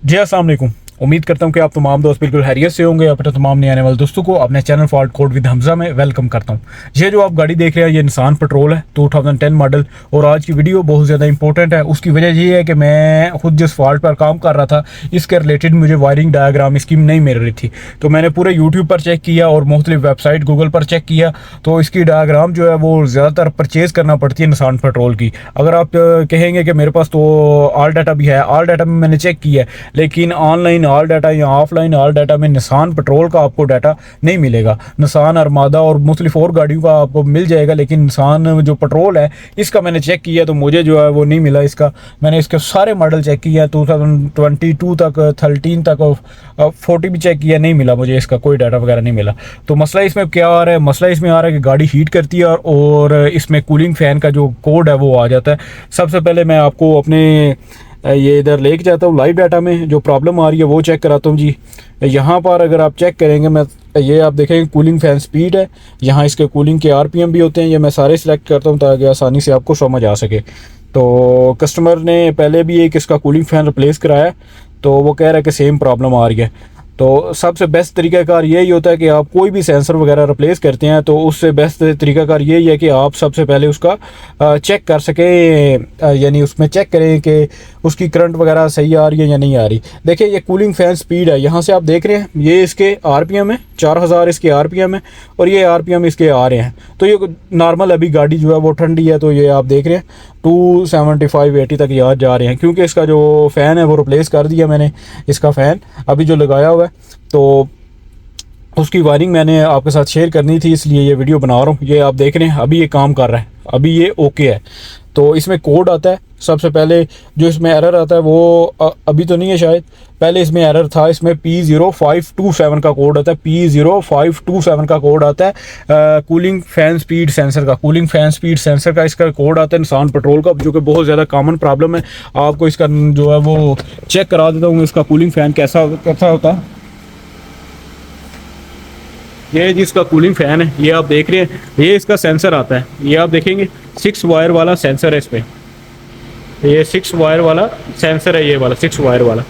जी अस्सलाम वालेकुम। उम्मीद करता हूँ कि आप तमाम दोस्त बिल्कुल हैरियत से होंगे। अपने तमाम नए आने वाले दोस्तों को अपने channel fault code with Hamza में वेलकम करता हूँ। ये जो आप गाड़ी देख रहे हैं ये निसान पेट्रोल है 2010 मॉडल। और आज की वीडियो बहुत ज़्यादा इंपॉर्टेंट है। उसकी वजह ये है कि मैं खुद जिस फॉल्ट पर काम कर रहा था इसके रिलेटेड मुझे वायरिंग डायग्राम इसकी नहीं मिल रही थी, तो मैंने पूरे यूट्यूब पर चेक किया और मुख्तलिफ वेबसाइट गूगल पर चेक किया, तो इसकी डायग्राम जो है वो ज़्यादातर परचेज़ करना पड़ती है निसान पेट्रोल की। अगर आप कहेंगे कि मेरे पास तो ऑल डाटा भी है, ऑल डाटा में मैंने चेक किया है, लेकिन ऑनलाइन ऑल डाटा या ऑफलाइन ऑल डाटा में निसान पेट्रोल का आपको डाटा नहीं मिलेगा। निसान अरमादा और मुख्तलिफ और गाड़ियों का आपको मिल जाएगा, लेकिन निसान जो पेट्रोल है इसका मैंने चेक किया तो मुझे जो है वो नहीं मिला। इसका मैंने इसके सारे मॉडल चेक किया 2022 तक, 13 तक और 40 भी चेक किया, नहीं मिला मुझे इसका कोई डाटा वगैरह नहीं मिला। तो मसला इसमें क्या आ रहा है? मसला इसमें आ रहा है कि गाड़ी हीट करती है और इसमें कूलिंग फ़ैन का जो कोड है वो आ जाता है। सबसे पहले मैं आपको अपने ये इधर लेके जाता हूँ लाइव डाटा में, जो प्रॉब्लम आ रही है वो चेक कराता हूँ जी। यहाँ पर अगर आप चेक करेंगे, मैं ये आप देखेंगे कूलिंग फ़ैन स्पीड है, यहाँ इसके कूलिंग के आरपीएम भी होते हैं। ये मैं सारे सिलेक्ट करता हूँ ताकि आसानी से आपको समझ आ सके। तो कस्टमर ने पहले भी एक इसका कूलिंग फ़ैन रिप्लेस कराया, तो वो कह रहा है कि सेम प्रॉब्लम आ रही है। तो सबसे बेस्ट तरीक़ाकार यही होता है कि आप कोई भी सेंसर वगैरह रिप्लेस करते हैं तो उससे बेस्ट तरीक़ाकार यही है कि आप सबसे पहले उसका चेक कर सकें, यानी उसमें चेक करें कि उसकी करंट वगैरह सही आ रही है या नहीं आ रही। देखिए ये कूलिंग फ़ैन स्पीड है, यहाँ से आप देख रहे हैं ये इसके आरपीएम है, 4000 इसके आरपीएम है और ये आरपीएम इसके आ रहे हैं। तो ये नॉर्मल अभी गाड़ी जो है वो ठंडी है, तो ये आप देख रहे हैं 275-80 तक याद जा रहे हैं, क्योंकि इसका जो फ़ैन है वो रिप्लेस कर दिया मैंने। इसका फ़ैन अभी जो लगाया हुआ है तो उसकी वायरिंग मैंने आपके साथ शेयर करनी थी, इसलिए ये वीडियो बना रहा हूँ। ये आप देख रहे हैं अभी ये काम कर रहा है, अभी ये ओके है। तो इसमें कोड आता है, सबसे पहले जो इसमें एरर आता है वो अभी तो नहीं है शायद, पहले इसमें एरर था। इसमें P0527 का कोड आता है, P0527 का कोड आता है कूलिंग फ़ैन स्पीड सेंसर का। कूलिंग फ़ैन स्पीड सेंसर का इसका कोड आता है निसान पेट्रोल का, जो कि बहुत ज़्यादा कॉमन प्रॉब्लम है। आपको इसका जो है वो चेक करा देता हूँ इसका कूलिंग फ़ैन कैसा होता है। ये जिसका कूलिंग फ़ैन है ये आप देख रहे हैं, ये इसका सेंसर आता है, ये आप देखेंगे 6 वायर वाला सेंसर है इसमें। ये 6 वायर वाला सेंसर है, ये वाला 6 वायर वाला।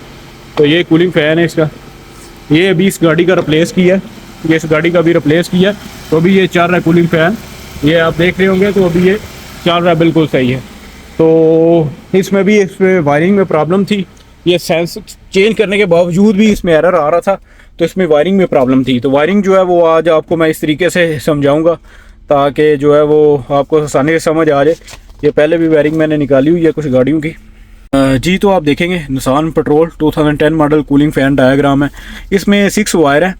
तो ये कूलिंग फ़ैन है इसका। ये अभी इस गाड़ी का रिप्लेस किया, ये इस गाड़ी का भी रिप्लेस किया, तो अभी ये चल रहा है कूलिंग फ़ैन। ये आप देख रहे होंगे, तो अभी ये चल रहा है, बिल्कुल सही है। तो इसमें भी इसमें वायरिंग में प्रॉब्लम थी, ये सेंस चेंज करने के बावजूद भी इसमें एरर आ रहा था, तो इसमें वायरिंग में प्रॉब्लम थी। तो वायरिंग जो है वो आज आपको मैं इस तरीके से समझाऊंगा ताकि जो है वो आपको आसानी से समझ आ जाए। ये पहले भी वायरिंग मैंने निकाली हुई है कुछ गाड़ियों की जी। तो आप देखेंगे Nissan petrol 2010 model cooling fan diagram है, इसमें 6 वायर है।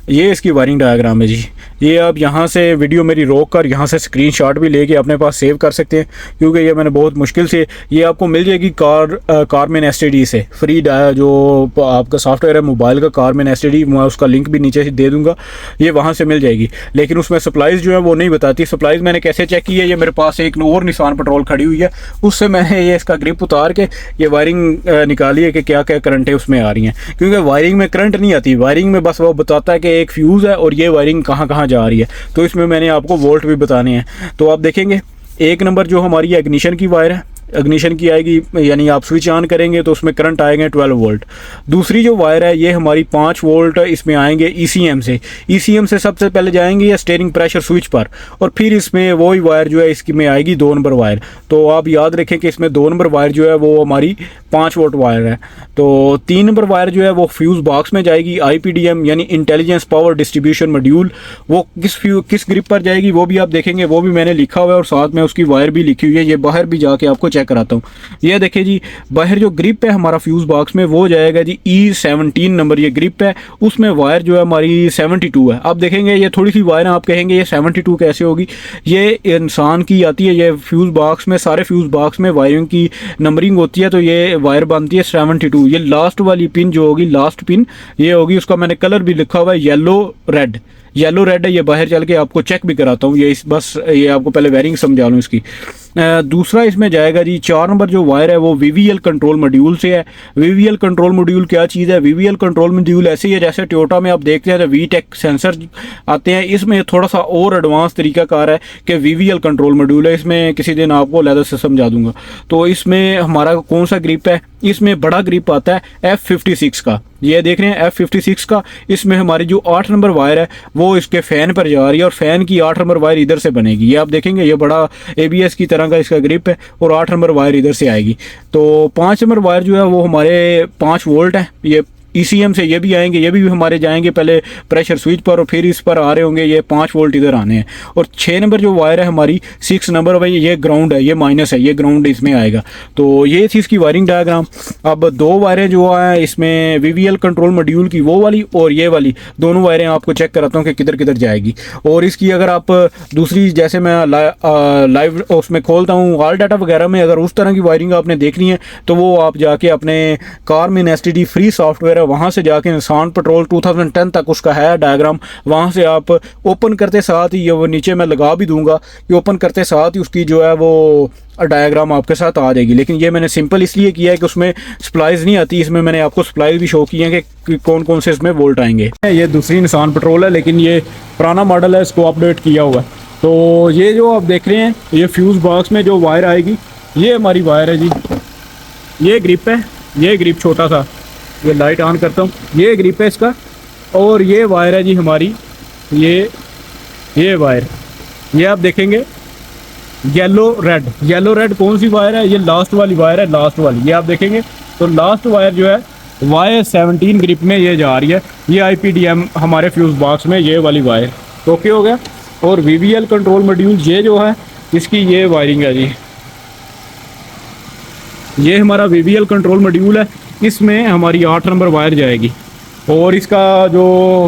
ये इसकी वायरिंग डायग्राम है जी। ये आप यहाँ से वीडियो मेरी रोक कर यहाँ से स्क्रीनशॉट भी लेके अपने पास सेव कर सकते हैं, क्योंकि ये मैंने बहुत मुश्किल से, ये आपको मिल जाएगी कारमेन एसटीडी से फ्री जो आपका सॉफ्टवेयर है मोबाइल का कारमेन एसटीडी, मैं उसका लिंक भी नीचे से दे दूँगा, ये वहाँ से मिल जाएगी। लेकिन उसमें सप्लाईज़ जो है वो नहीं बताती। सप्लाईज़ मैंने कैसे चेक की है, ये मेरे पास एक और निसान पेट्रोल खड़ी हुई है, उससे मैंने ये इसका ग्रिप उतार के ये वायरिंग निकाली है कि क्या क्या करंटें उसमें आ रही हैं, क्योंकि वायरिंग में करंट नहीं आती। वायरिंग में बस वो बताता है कि एक फ्यूज़ है और ये वायरिंग कहाँ कहाँ जा रही है, तो इसमें मैंने आपको वोल्ट भी बताने हैं। तो आप देखेंगे एक नंबर जो हमारी एग्निशन की वायर है, एग्निशन की आएगी, यानी आप स्विच ऑन करेंगे तो उसमें करंट आएंगे 12 वोल्ट। दूसरी जो वायर है ये हमारी 5 वोल्ट इसमें आएंगे ईसीएम से। ईसीएम से सबसे पहले जाएंगे या स्टीयरिंग प्रेशर स्विच पर, और फिर इसमें वही वायर जो है इसकी में आएगी 2 नंबर वायर। तो आप याद रखें कि इसमें 2 नंबर वायर जो है वो हमारी 5 वोल्ट वायर है। तो 3 नंबर वायर जो है वो फ्यूज़ बॉक्स में जाएगी, IPDM यानी इंटेलिजेंस पावर डिस्ट्रीब्यूशन मॉड्यूल। वो किस ग्रिप पर जाएगी वो भी आप देखेंगे, वो भी मैंने लिखा हुआ है और साथ में उसकी वायर भी लिखी हुई है। ये बाहर भी जाके आपको चेक कराता हूँ। ये देखिए जी, बाहर जो ग्रिप है हमारा फ्यूज़ बॉक्स में वो जाएगा जी E17 नंबर ये ग्रिप है, उसमें वायर जो है हमारी 72 है। आप देखेंगे ये थोड़ी सी वायर आप कहेंगे ये 72 कैसे होगी, ये इंसान की आती है। ये फ्यूज़ बॉक्स में, सारे फ्यूज़ बॉक्स में वायरिंग की नंबरिंग होती है, तो ये वायर बनती है 72। ये लास्ट वाली पिन जो होगी, लास्ट पिन ये होगी, उसका मैंने कलर भी लिखा हुआ है येलो रेड, येलो रेड है, ये बाहर चल के आपको चेक भी कराता हूँ। ये आपको पहले वायरिंग समझा लूँ इसकी। दूसरा इसमें जाएगा जी 4 नंबर जो वायर है वो VVL कंट्रोल मॉड्यूल से है। VVL कंट्रोल मॉड्यूल क्या चीज़ है? VVL कंट्रोल मॉड्यूल ऐसे ही है जैसे टोयोटा में आप देखते हैं तो VTEC सेंसर आते हैं, इसमें थोड़ा सा और एडवांस तरीकाकार है कि VVL कंट्रोल मॉड्यूल है। इसमें किसी दिन आपको अलग से समझा दूंगा। तो इसमें हमारा कौन सा ग्रिप है? इसमें बड़ा ग्रिप आता है F56 का, ये देख रहे हैं F56 का। इसमें हमारी जो 8 नंबर वायर है वो इसके फ़ैन पर जा रही है और फ़ैन की 8 नंबर वायर इधर से बनेगी। ये आप देखेंगे, ये बड़ा ABS की तरह का इसका ग्रिप है और 8 नंबर वायर इधर से आएगी। तो 5 नंबर वायर जो है वो हमारे 5 वोल्ट है। ये ECM से ये भी आएंगे, ये भी हमारे जाएंगे पहले प्रेशर स्विच पर और फिर इस पर आ रहे होंगे, ये 5 वोल्ट इधर आने हैं। और 6 नंबर जो वायर है हमारी 6 नंबर भाई, ये ग्राउंड है, ये माइनस है, ये ग्राउंड इसमें आएगा। तो ये थी इसकी वायरिंग डायग्राम। अब 2 वायरें जो हैं इसमें VVL कंट्रोल मॉड्यूल की वो वाली और ये वाली, दोनों वायरें आपको चेक कराता हूँ कि किधर किधर जाएगी। और इसकी अगर आप दूसरी जैसे मैं लाइव उसमें खोलता हूँ ऑल डाटा वगैरह में, अगर उस तरह की वायरिंग आपने देखनी है तो वो आप जाके अपने कारमिन STD फ्री सॉफ्टवेयर है वहाँ से जाके निसान पेट्रोल 2010 तक उसका है डायग्राम, वहाँ से आप ओपन करते साथ ही, ये वो नीचे मैं लगा भी दूंगा कि ओपन करते साथ ही उसकी जो है वो डायग्राम आपके साथ आ जाएगी। लेकिन ये मैंने सिंपल इसलिए किया है कि उसमें सप्लाईज नहीं आती, इसमें मैंने आपको सप्लाई भी शो की है कि कौन कौन से इसमें वोल्ट आएंगे। ये दूसरी निसान पेट्रोल है लेकिन ये पुराना मॉडल है, इसको अपडेट किया हुआ है। तो ये जो आप देख रहे हैं ये फ्यूज़ बॉक्स में जो वायर आएगी ये हमारी वायर है जी। ये ग्रिप है, ये ग्रिप छोटा सा, ये लाइट ऑन करता हूँ, ये ग्रिप है इसका। और ये वायर है जी हमारी, ये वायर, ये आप देखेंगे येलो रेड कौन सी वायर है? ये लास्ट वाली वायर है, लास्ट वाली, ये आप देखेंगे। तो लास्ट वायर जो है Y17 ग्रिप में ये जा रही है, ये IPDM हमारे फ्यूज़ बॉक्स में ये वाली वायर ओके हो गया। और VVL कंट्रोल मॉड्यूल ये जो है इसकी ये वायरिंग है जी, ये हमारा VVL कंट्रोल मॉड्यूल है, इसमें हमारी 8 नंबर वायर जाएगी। और इसका जो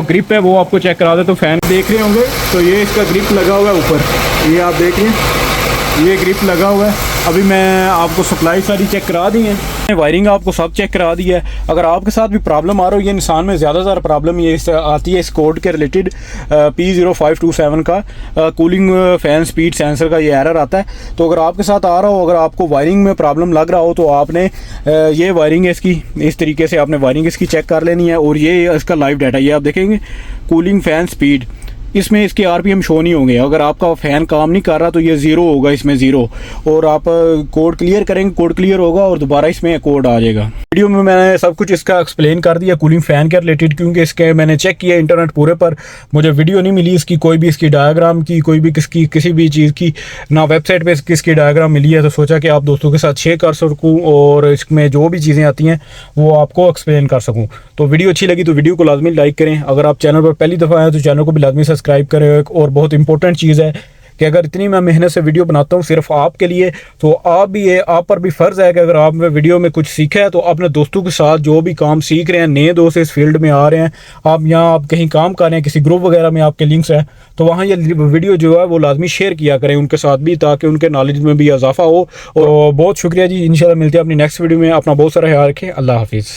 ग्रिप है वो आपको चेक करा दे। तो फैन देख रहे होंगे, तो ये इसका ग्रिप लगा हुआ है ऊपर, ये आप देख रहे हैं, ये ग्रिप लगा हुआ है। अभी मैं आपको सप्लाई सारी चेक करा दी है, वायरिंग आपको सब चेक करा दी है। अगर आपके साथ भी प्रॉब्लम आ रही हो, ये निसान में ज़्यादातर प्रॉब्लम ये आती है इस कोड के रिलेटेड P0527 का कूलिंग फ़ैन स्पीड सेंसर का ये एरर आता है। तो अगर आपके साथ आ रहा हो, अगर आपको वायरिंग में प्रॉब्लम लग रहा हो तो आपने ये वायरिंग इसकी इस तरीके से आपने वायरिंग इसकी चेक कर लेनी है। और ये इसका लाइव डाटा ये आप देखेंगे, कूलिंग फ़ैन स्पीड, इसमें इसके RPM शो नहीं होंगे। अगर आपका फ़ैन काम नहीं कर रहा तो ये 0 होगा, इसमें 0। और आप कोड क्लियर करेंगे, कोड क्लियर होगा और दोबारा इसमें कोड आ जाएगा। वीडियो में मैंने सब कुछ इसका एक्सप्लेन कर दिया कूलिंग फ़ैन के रिलेटेड, क्योंकि इसके मैंने चेक किया इंटरनेट पूरे पर, मुझे वीडियो नहीं मिली इसकी, कोई भी इसकी डायग्राम की, कोई भी किसी भी चीज़ की ना वेबसाइट पर किसकी डायग्राम मिली है। तो सोचा कि आप दोस्तों के साथ शेयर कर सकूँ और इसमें जो भी चीज़ें आती हैं वो आपको एक्सप्लेन कर सकूँ। तो वीडियो अच्छी लगी तो वीडियो को लाजमी लाइक करें। अगर आप चैनल पर पहली दफ़ा आए तो चैनल को भी लाजमी सब्सक्राइब करें। और बहुत इंपॉर्टेंट चीज़ है कि अगर इतनी मैं मेहनत से वीडियो बनाता हूँ सिर्फ आपके लिए, तो आप पर भी फ़र्ज़ है कि अगर आपने वीडियो में कुछ सीखा है तो अपने दोस्तों के साथ जो भी काम सीख रहे हैं, नए दोस्त इस फील्ड में आ रहे हैं, आप कहीं काम कर रहे हैं, किसी ग्रुप वगैरह में आपके लिंक्स हैं, तो वहाँ ये वीडियो जो है वो लाजमी शेयर किया करें उनके साथ भी, ताकि उनके नॉलेज में भी इजाफा हो। और बहुत शुक्रिया जी, इंशाल्लाह मिलते हैं अपनी नेक्स्ट वीडियो में। अपना बहुत सारा ख्याल रखें। अल्लाह हाफिज़।